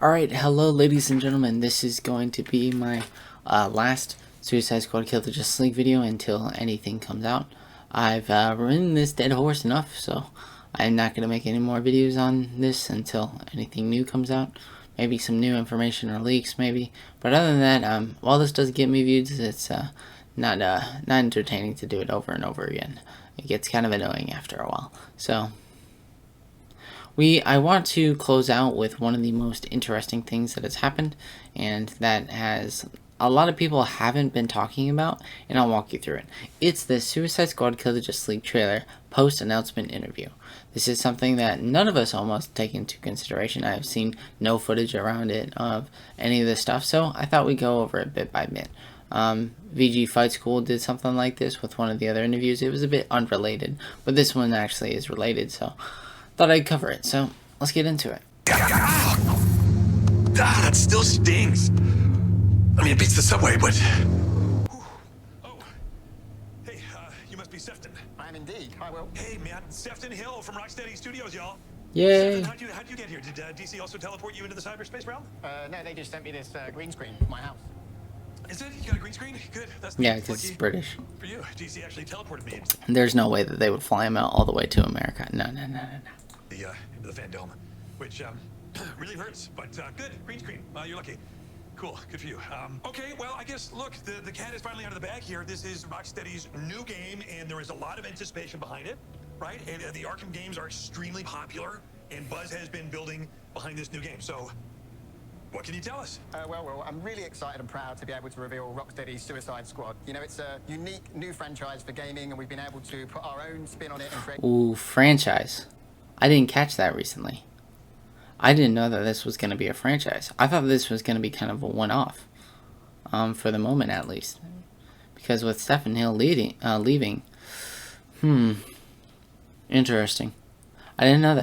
Alright, hello ladies and gentlemen, this is going to be my last Suicide Squad Kill the Justice League video until anything comes out. I've ridden this dead horse enough, so I'm not going to make any more videos on this until anything new comes out. Maybe some new information or leaks, maybe. But other than that, while this does get me views, it's not entertaining to do it over and over again. It gets kind of annoying after a while. So I want to close out with one of the most interesting things that has happened, and that has a lot of people haven't been talking about, and I'll walk you through it. It's the Suicide Squad Kill the Justice League trailer post-announcement interview. This is something that none of us almost take into consideration. I've seen no footage around it of any of this stuff, so I thought we'd go over it bit by bit. VG Fight School did something like this with one of the other interviews. It was a bit unrelated, but this one actually is related, so thought I'd cover it. So let's get into it. That still stings. I mean, it beats the subway, but... Oh. Hey, you must be Sefton. I am indeed. Hi, Will. Hey, man. Sefton Hill from Rocksteady Studios, y'all. Yay. Sefton, how'd you get here? Did DC also teleport you into the cyberspace realm? No, they just sent me this green screen for my house. Is it? You got a green screen? Good. That's Yeah, because it's lucky British. for you. DC actually teleported me There's no way that they would fly him out all the way to America. No. into the Fandom, which really hurts, but good. Green screen. You're lucky. Cool. Good for you. Okay, well, I guess, look, the cat is finally out of the bag here. This is Rocksteady's new game, and there is a lot of anticipation behind it, right? And the Arkham games are extremely popular, and buzz has been building behind this new game. So, what can you tell us? Well, I'm really excited and proud to be able to reveal Rocksteady's Suicide Squad. You know, it's a unique new franchise for gaming, and we've been able to put our own spin on it and create... Ooh, franchise. I didn't catch that recently. I didn't know that this was going to be a franchise. I thought this was going to be kind of a one-off. For the moment, at least. Because with Sefton Hill leaving... Interesting. I didn't know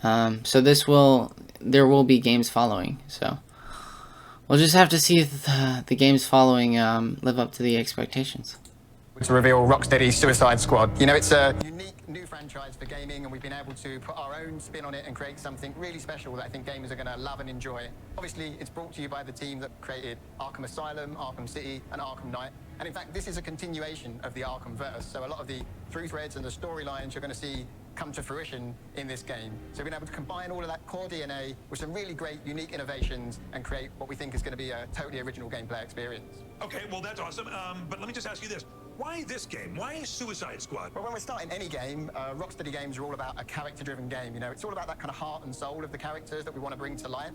that. So there will be games following, so we'll just have to see if the games following live up to the expectations. To reveal Rocksteady's Suicide Squad. You know, it's a unique new franchise for gaming, and we've been able to put our own spin on it and create something really special that I think gamers are going to love and enjoy. Obviously, it's brought to you by the team that created Arkham Asylum, Arkham City, and Arkham Knight. And in fact, this is a continuation of the Arkhamverse, so a lot of the through threads and the storylines you're going to see come to fruition in this game. So we've been able to combine all of that core DNA with some really great, unique innovations and create what we think is going to be a totally original gameplay experience. Okay, well, that's awesome. But let me just ask you this. Why this game? Why Suicide Squad? Well, when we're starting any game, Rocksteady games are all about a character-driven game. You know, it's all about that kind of heart and soul of the characters that we want to bring to life.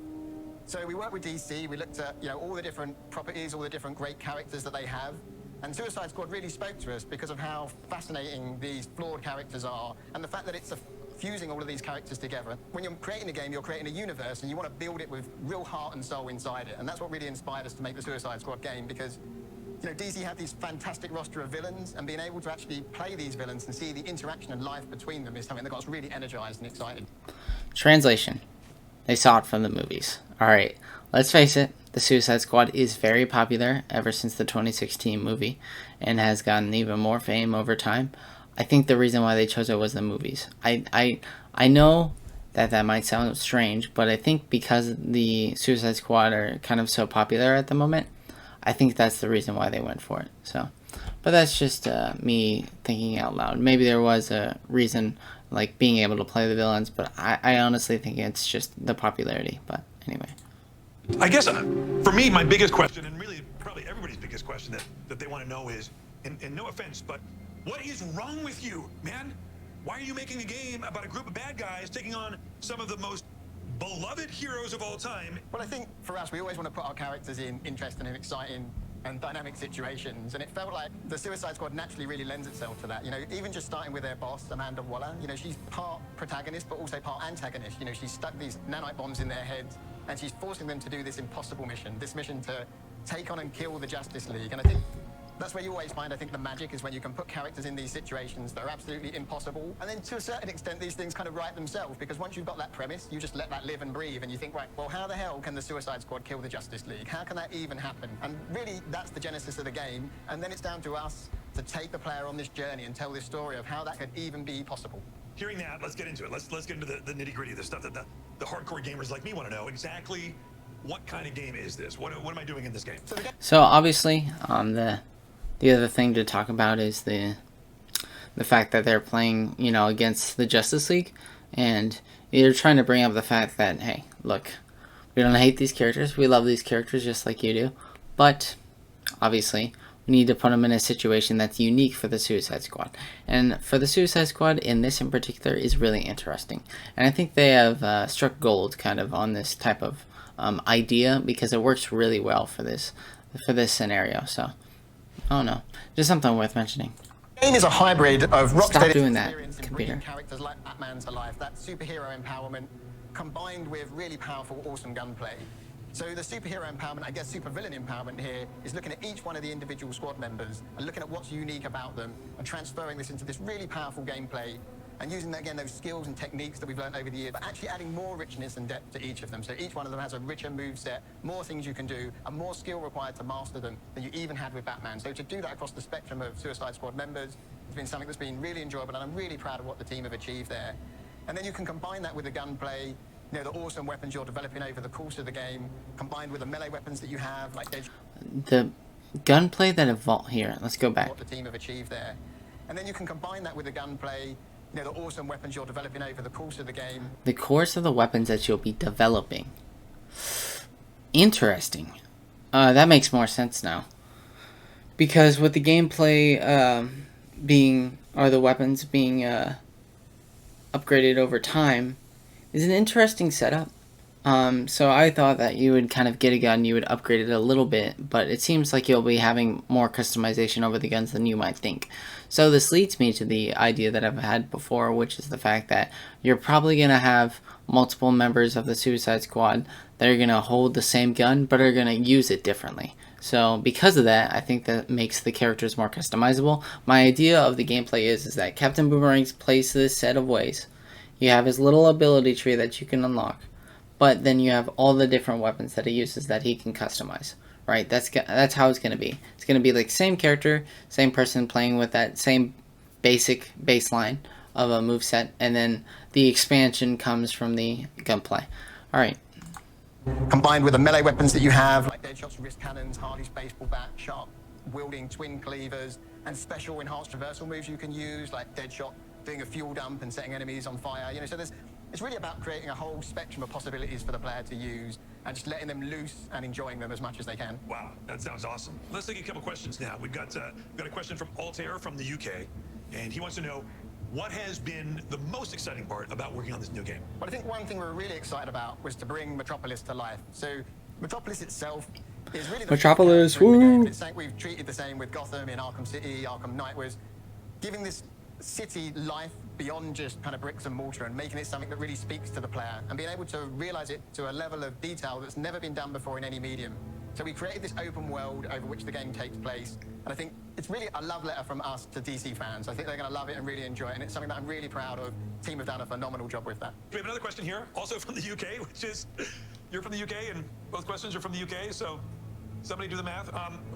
So we worked with DC. We looked at, you know, all the different properties, all the different great characters that they have. And Suicide Squad really spoke to us because of how fascinating these flawed characters are, and the fact that it's fusing all of these characters together. When you're creating a game, you're creating a universe, and you want to build it with real heart and soul inside it. And that's what really inspired us to make the Suicide Squad game, because, you know, DC had these fantastic roster of villains, and being able to actually play these villains and see the interaction and life between them is something that got us really energized and excited. Translation. They saw it from the movies. Alright, let's face it, the Suicide Squad is very popular ever since the 2016 movie, and has gotten even more fame over time. I think the reason why they chose it was the movies. I know that might sound strange, but I think because the Suicide Squad are kind of so popular at the moment, I think that's the reason why they went for it. So, but that's just me thinking out loud. Maybe there was a reason, like being able to play the villains, but I honestly think it's just the popularity. But anyway. I guess for me, my biggest question, and really probably everybody's biggest question that they want to know is, and no offense, but what is wrong with you, man? Why are you making a game about a group of bad guys taking on some of the most beloved heroes of all time? Well, I think for us, we always want to put our characters in interesting and exciting and dynamic situations, and it felt like the Suicide Squad naturally really lends itself to that. You know, even just starting with their boss, Amanda Waller, you know, she's part protagonist but also part antagonist. You know, she's stuck these nanite bombs in their heads, and she's forcing them to do this impossible mission, this mission to take on and kill the Justice League. And I think that's where you always find, I think, the magic is when you can put characters in these situations that are absolutely impossible. And then to a certain extent, these things kind of write themselves, because once you've got that premise, you just let that live and breathe, and you think, right, well, how the hell can the Suicide Squad kill the Justice League? How can that even happen? And really, that's the genesis of the game. And then it's down to us to take the player on this journey and tell this story of how that could even be possible. Hearing that, let's get into it. Let's get into the nitty gritty, the stuff that the hardcore gamers like me want to know. Exactly what kind of game is this? What am I doing in this game? So obviously, the other thing to talk about is the fact that they're playing, you know, against the Justice League, and you're trying to bring up the fact that, hey, look, we don't hate these characters, we love these characters just like you do, but obviously we need to put them in a situation that's unique for the Suicide Squad. And for the Suicide Squad, in this in particular, is really interesting. And I think they have struck gold kind of on this type of idea, because it works really well for this scenario. So, I don't know, just something worth mentioning. The game is a hybrid of Rocksteady's doing that, experience in computer. bringing characters like Batman to life, that superhero empowerment, combined with really powerful, awesome gunplay. So the superhero empowerment, I guess supervillain empowerment here, is looking at each one of the individual squad members and looking at what's unique about them and transferring this into this really powerful gameplay and using, again, those skills and techniques that we've learned over the years, but actually adding more richness and depth to each of them. So each one of them has a richer moveset, more things you can do, and more skill required to master them than you even had with Batman. So to do that across the spectrum of Suicide Squad members has been something that's been really enjoyable, and I'm really proud of what the team have achieved there. And then you can combine that with the gunplay, you know, the awesome weapons you're developing over the course of the game, combined with the melee weapons that you have, like the gunplay that evolved here. Let's go back. What the team have achieved there. And then you can combine that with the gunplay, you know, the awesome weapons you're developing over the course of the game. The course of the weapons that you'll be developing. Interesting. That makes more sense now. Because with the gameplay the weapons being upgraded over time, is an interesting setup. So I thought that you would kind of get a gun, you would upgrade it a little bit, but it seems like you'll be having more customization over the guns than you might think. So this leads me to the idea that I've had before, which is the fact that you're probably going to have multiple members of the Suicide Squad that are going to hold the same gun, but are going to use it differently. So because of that, I think that makes the characters more customizable. My idea of the gameplay is that Captain Boomerang plays this set of ways. You have his little ability tree that you can unlock, but then you have all the different weapons that he uses that he can customize, right? That's how it's going to be. It's going to be like same character, same person playing with that same basic baseline of a moveset, and then the expansion comes from the gunplay. All right. Combined with the melee weapons that you have, like Deadshot's wrist cannons, Harley's baseball bat, sharp wielding twin cleavers, and special enhanced traversal moves you can use, like Deadshot doing a fuel dump and setting enemies on fire. You know, so it's really about creating a whole spectrum of possibilities for the player to use and just letting them loose and enjoying them as much as they can. Wow, that sounds awesome. Let's take a couple questions now. We've got a question from Altair from the UK, and he wants to know, what has been the most exciting part about working on this new game? Well, I think one thing we were really excited about was to bring Metropolis to life. So Metropolis itself is really the Metropolis, woo! It's something we've treated the same with Gotham in Arkham City, Arkham Knight, was giving this city life beyond just kind of bricks and mortar and making it something that really speaks to the player and being able to realize it to a level of detail that's never been done before in any medium. So we created this open world over which the game takes place, and I think it's really a love letter from us to DC fans. I think they're going to love it and really enjoy it, and it's something that I'm really proud of. The team have done a phenomenal job with that. We have another question here, also from the UK, which is, you're from the UK, and both questions are from the UK, so somebody do the math.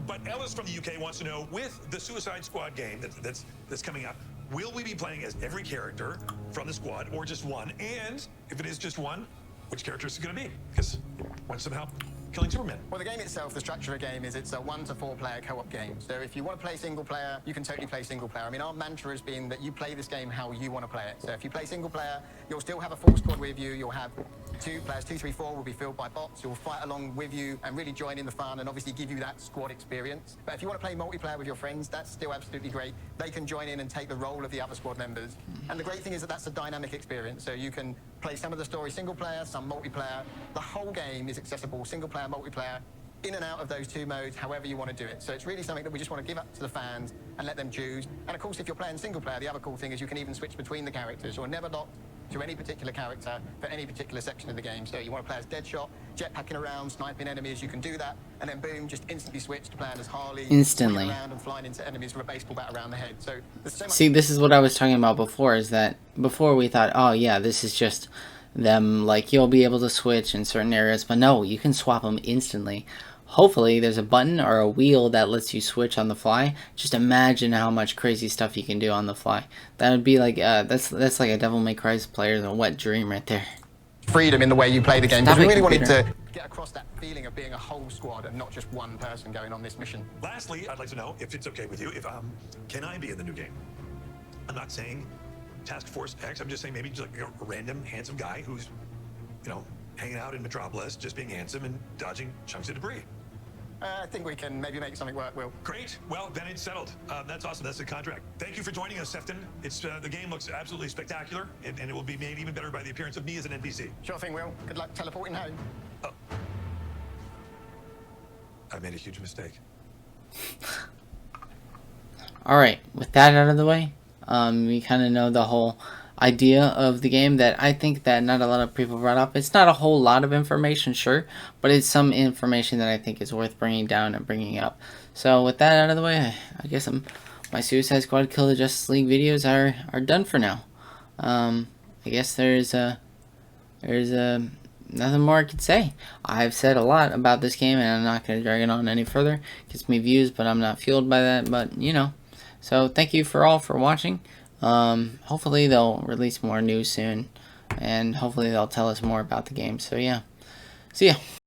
But Ellis from the UK wants to know, with the Suicide Squad game that's coming up, will we be playing as every character from the squad or just one? And if it is just one, which character is it going to be? Because one somehow killing Superman. Well, the game itself, the structure of the game is it's a 1 to 4 player co-op game. So if you want to play single player, you can totally play single player. I mean, our mantra has been that you play this game how you want to play it. So if you play single player, you'll still have a full squad with you. You'll have 2 players, 2, 3, 4 will be filled by bots who will fight along with you and really join in the fun and obviously give you that squad experience. But if you want to play multiplayer with your friends, that's still absolutely great. They can join in and take the role of the other squad members. And the great thing is that that's a dynamic experience. So you can play some of the story single player, some multiplayer. The whole game is accessible, single player, multiplayer, in and out of those 2 modes, however you want to do it. So it's really something that we just want to give up to the fans and let them choose. And of course, if you're playing single player, the other cool thing is you can even switch between the characters. You're never locked to any particular character for any particular section of the game. So you want to play as Deadshot, jetpacking around, sniping enemies, you can do that. And then boom, just instantly switch to playing as Harley. Instantly. Around and flying into enemies with a baseball bat around the head. So there's so much. See, this is what I was talking about before, is that before we thought, oh yeah, this is just them, like, you'll be able to switch in certain areas, but no, you can swap them instantly. Hopefully there's a button or a wheel that lets you switch on the fly. Just imagine how much crazy stuff you can do on the fly. That would be like that's like a Devil May Cry player's a wet dream right there. Freedom in the way you play the game, Stop because we it, really wanted computer. to get across that feeling of being a whole squad and not just one person going on this mission. Lastly, I'd like to know if it's okay with you if can I be in the new game? I'm not saying Task Force X. I'm just saying maybe just like a random handsome guy who's, you know, hanging out in Metropolis, just being handsome and dodging chunks of debris. I think we can maybe make something work, Will. Great. Well, then it's settled. That's awesome. That's the contract. Thank you for joining us, Sefton. It's the game looks absolutely spectacular, and it will be made even better by the appearance of me as an NPC. Sure thing, Will. Good luck teleporting home. Oh. I made a huge mistake. Alright, with that out of the way, we kind of know the whole idea of the game that I think that not a lot of people brought up. It's not a whole lot of information, sure, but it's some information that I think is worth bringing down and bringing up. So with that out of the way, I guess my Suicide Squad Kill the Justice League videos are done for now. I guess there's nothing more I could say. I've said a lot about this game, and I'm not going to drag it on any further. It gets me views, but I'm not fueled by that. But you know, so thank you for watching. Hopefully they'll release more news soon, and hopefully they'll tell us more about the game. So yeah, see ya.